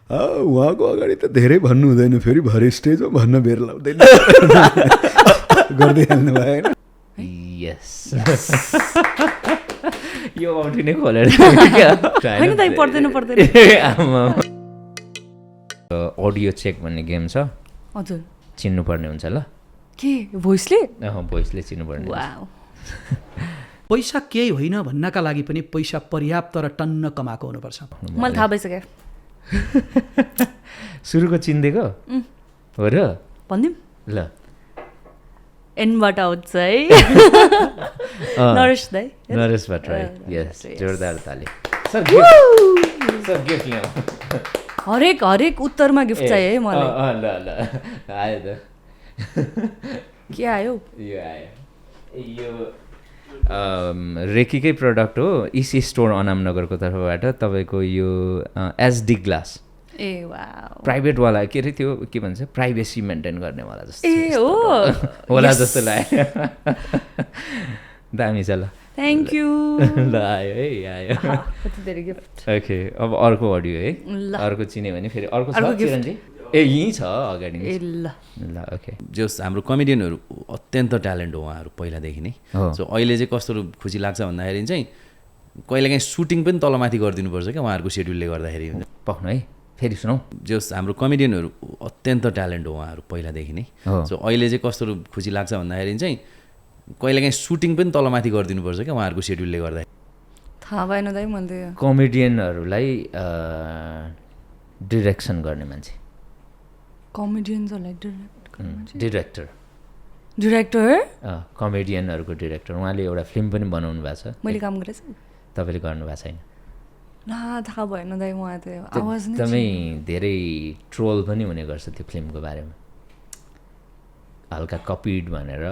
उहाँको अगाडि त धेरै भन्नु हुँदैन, फेरि भरे स्टेजमा भन्न बेर लाउँदैन गर्दै हाल्नु भयो होइन। यस यो औँठी नै खोलेर होइन दाइ पर्दैन अडियो चेक भन्ने गेम छ, हजुर चिन्नुपर्ने हुन्छ ल। के भोइसले? भोइसले चिन्नुपर्ने। पैसा केही होइन भन्नका लागि पनि पैसा पर्याप्त र टन्न कमाएको हुनुपर्छ। मलाई थाहा भइसक्यो। सुरुको चिन्देको हो र भनिदिउँ ल। एनबाट आउँछ है नरेश दाइ, नरेश भट्टराई। यस, जोरदार ताली। हरेक उत्तरमा गिफ्ट चाहियो है मलाई। ल आयो त। के आयो? यो आयो, यो रेकीकै प्रडक्ट हो, इसी स्टोर अनामनगरको तर्फबाट तपाईँको यो एसडी ग्लास। ए वाउ, प्राइभेटवाला के अरे त्यो के भन्छ, प्राइभेसी मेन्टेन गर्नेवाला जस्तो ए हो होला जस्तो लाग्यो। दामी छ ल, थ्याङ्क यू। ल आयो है, आयो। कति धेरै गिफ्ट। ओके, अब अर्को अडियो है, अर्को चिन्यो भने फेरि अर्को छ चिरञ्जी। ए यहीँ छ अगाडि नै। ल ओके। जस हाम्रो कमेडियनहरू अत्यन्त ट्यालेन्ट हो उहाँहरू पहिलादेखि नै। सो अहिले चाहिँ कस्तो खुसी लाग्छ भन्दाखेरि चाहिँ कहिलेकाहीँ सुटिङ पनि तलमाथि गरिदिनुपर्छ क्या उहाँहरूको सेड्युलले गर्दाखेरि। पक्नु है, फेरि सुनौ। जस हाम्रो कमेडियनहरू अत्यन्त ट्यालेन्ट हो उहाँहरू पहिलादेखि नै। सो अहिले चाहिँ कस्तो खुसी लाग्छ भन्दाखेरि चाहिँ कहिलेकाहीँ सुटिङ पनि तलमाथि गरिदिनुपर्छ क्या उहाँहरूको सेड्युलले गर्दाखेरि। थाहा भएन दाइ मैले। कमेडियनहरूलाई डिरेक्सन गर्ने मान्छे, कमेडियन्सहरूलाई डिरेक्टर कमेडियनहरूको डिरेक्टर। उहाँले एउटा फिल्म पनि बनाउनु भएको छ। मैले काम गरेछु, तपाईँले गर्नुभएको छैन? थाहा भएन दाइ, उहाँ त आवाज नै एकदमै धेरै ट्रोल पनि हुने गर्छ त्यो फिल्मको बारेमा, हल्का कपिड भनेर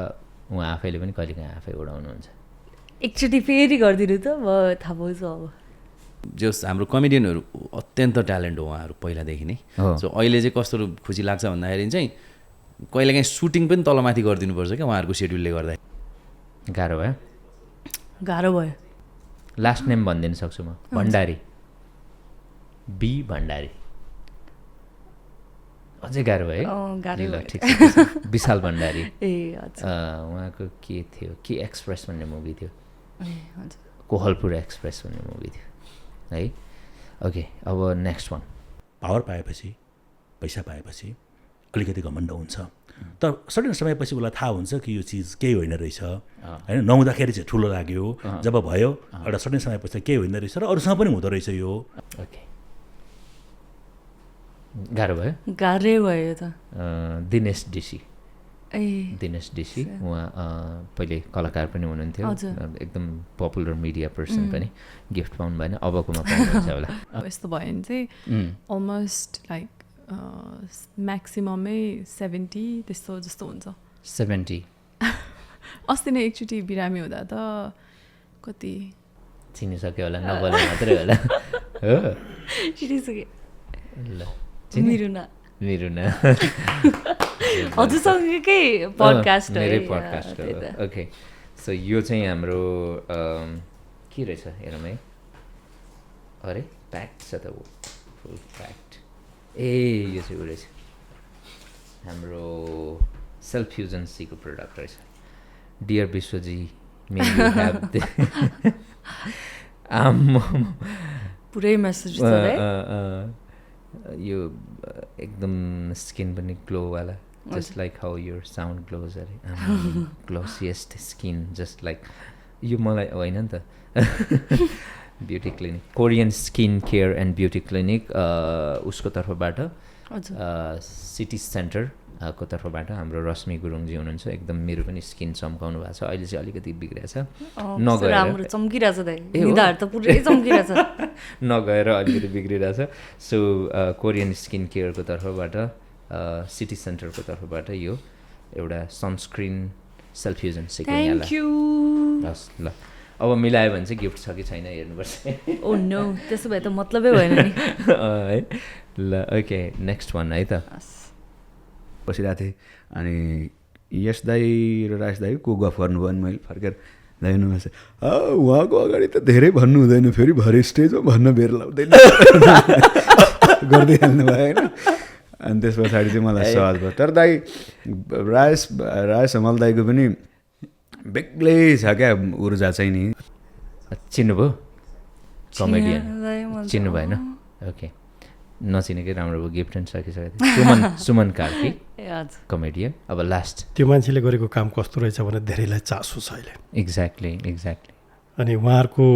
उहाँ आफैले पनि कहिलेकाहीँ आफै उडाउनुहुन्छ। एकचोटि फेरि गरिदिनु त, म थाहा पाउँछु अब। जस हाम्रो कमेडियनहरू अत्यन्त ट्यालेन्ट हो उहाँहरू पहिलादेखि नै। सो अहिले चाहिँ कस्तो खुसी लाग्छ भन्दाखेरि चाहिँ कहिलेकाहीँ सुटिङ पनि तलमाथि गरिदिनुपर्छ क्या उहाँहरूको सेड्युलले गर्दाखेरि। गाह्रो भयो, गाह्रो भयो। लास्ट नेम भनिदिनु सक्छु म, भण्डारी, बी भण्डारी। अझै गाह्रो भयो है, ठिक छ। विशाल भण्डारी। ए हजुर, उहाँको के थियो, के एक्सप्रेस भन्ने मुभी थियो, कोहलपुर एक्सप्रेस भन्ने मुभी थियो है। ओके, अब नेक्स्ट वान। पावर पाएपछि, पैसा पाएपछि अलिकति घमण्ड हुन्छ, तर सर्टेन समयपछि उसलाई थाहा हुन्छ कि यो चिज केही होइन रहेछ होइन। नहुँदाखेरि चाहिँ ठुलो लाग्यो, जब भयो एउटा सर्टेन समयपछि केही होइन रहेछ र अरूसँग पनि हुँदो रहेछ यो। ओके, गाह्रो भयो, गाह्रै भयो त। दिनेश डिसी। ए दिनेश डिसी, उहाँ पहिले कलाकार पनि हुनुहुन्थ्यो, एकदम पपुलर मिडिया पर्सन पनि। गिफ्ट पाउनु भएन, अबकोमा पाउनुहुन्छ होला। यस्तो भयो भने चाहिँ अलमोस्ट लाइक म्याक्सिममै 70 त्यस्तो जस्तो हुन्छ। 70? अस्ति नै एकचोटि बिरामी हुँदा त कति चिनिसक्यो होला, नबोले मात्रै होला। हो चिनिसक्यो ल। मिरुना हजुरसँगकै पडकास्ट हो, मेरै पडकास्ट हो। ओके, सो यो चाहिँ हाम्रो के रहेछ हेरौँ है। अरे प्याक्ट छ त, ऊ फुल प्याक्ट। ए यो चाहिँ ऊ रहेछ हाम्रो सेल्फ फ्युजन्सीको प्रडक्ट रहेछ। डियर विश्वजी, मे.Love। पुरै मेसेज छ यो एकदम स्किन पनि ग्लोवाला, just like how your sound glows. अरे ग्लोसिएस्ट स्किन जस्ट लाइक यो मलाई होइन नि त। Beauty clinic, Korean skin care and beauty clinic उसको तर्फबाट, सिटी सेन्टर को तर्फबाट हाम्रो रश्मि गुरुङजी हुनुहुन्छ। एकदम मेरो पनि स्किन चम्काउनु भएको छ, अहिले चाहिँ अलिकति बिग्रेछ, राम्रो चम्किरहेछ दाइ, निधार त पुरै चम्किरहेछ। नगएर अलिकति बिग्रिरहेछ। सो कोरियन स्किन केयरको तर्फबाट, सिटी सेन्टरको तर्फबाट यो एउटा सनस्क्रिन सेल्फ फ्युजन सिक्नु। हस् ल, अब मिलायो भने चाहिँ गिफ्ट छ कि छैन हेर्नुपर्छ। ओ नो, त्यसो भए त मतलबै भएन नि है। ल ओके, नेक्स्ट वान है त। बसिरहेको थिएँ अनि यस दाई र राज दाई को गफ गर्नुभयो भने मैले फर्केर दाइ हुनुहुन्छ, उहाँको अगाडि त धेरै भन्नु हुँदैन, फेरि भरे स्टेजमा भन्न बेर लाउँदैन गरिदिइहाल्नु भयो होइन अनि त्यस पछाडि चाहिँ मलाई सहज भयो तर दाइ राजेश हमाल दाइको पनि बेग्लै छ क्या ऊर्जा चाहिँ नि चिन्नुभयो कमेडियन दाइ मलाई चिन्नु भएन ओके नचिनेकै राम्रो भयो गिफ्ट एन्ड सकिसकेको थियो सुमन कार्की ए हजुर कमेडियन अब लास्ट त्यो मान्छेले गरेको काम कस्तो रहेछ भने धेरैलाई चासो छ अहिले एक्ज्याक्टली अनि उहाँहरूको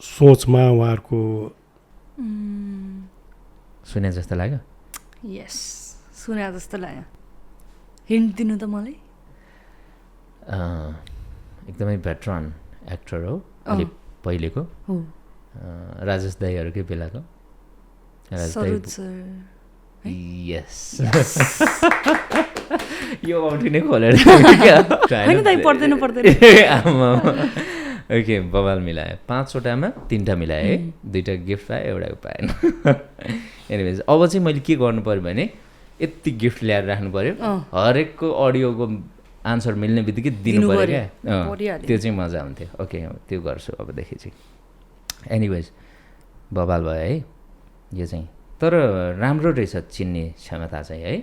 सोचमा उहाँहरूको सुने जस्तो लाग्यो यस सुने जस्तो लाग्यो हिन्ट दिनु त मलाई एकदमै भेटरन एक्टर हो अलि पहिलेको हो राजेश दाईहरूकै बेलाको सरोज सर यस यो औँठी नै खोलेर होइन दाइ पर्दैन ओके बवाल मिलायो 5वटामा 3टा मिलाएँ है 2टा गिफ्ट पाएँ एउटाको पाएन एनिवेज अब चाहिँ मैले के गर्नु पऱ्यो भने यति गिफ्ट ल्याएर राख्नु पऱ्यो हरेकको अडियोको आन्सर मिल्ने बित्तिकै दिनु पऱ्यो क्या त्यो चाहिँ मजा हुन्थ्यो ओके त्यो गर्छु अबदेखि चाहिँ एनिवेज बवाल भयो है यो चाहिँ तर राम्रो रहेछ चिन्ने क्षमता चाहिँ है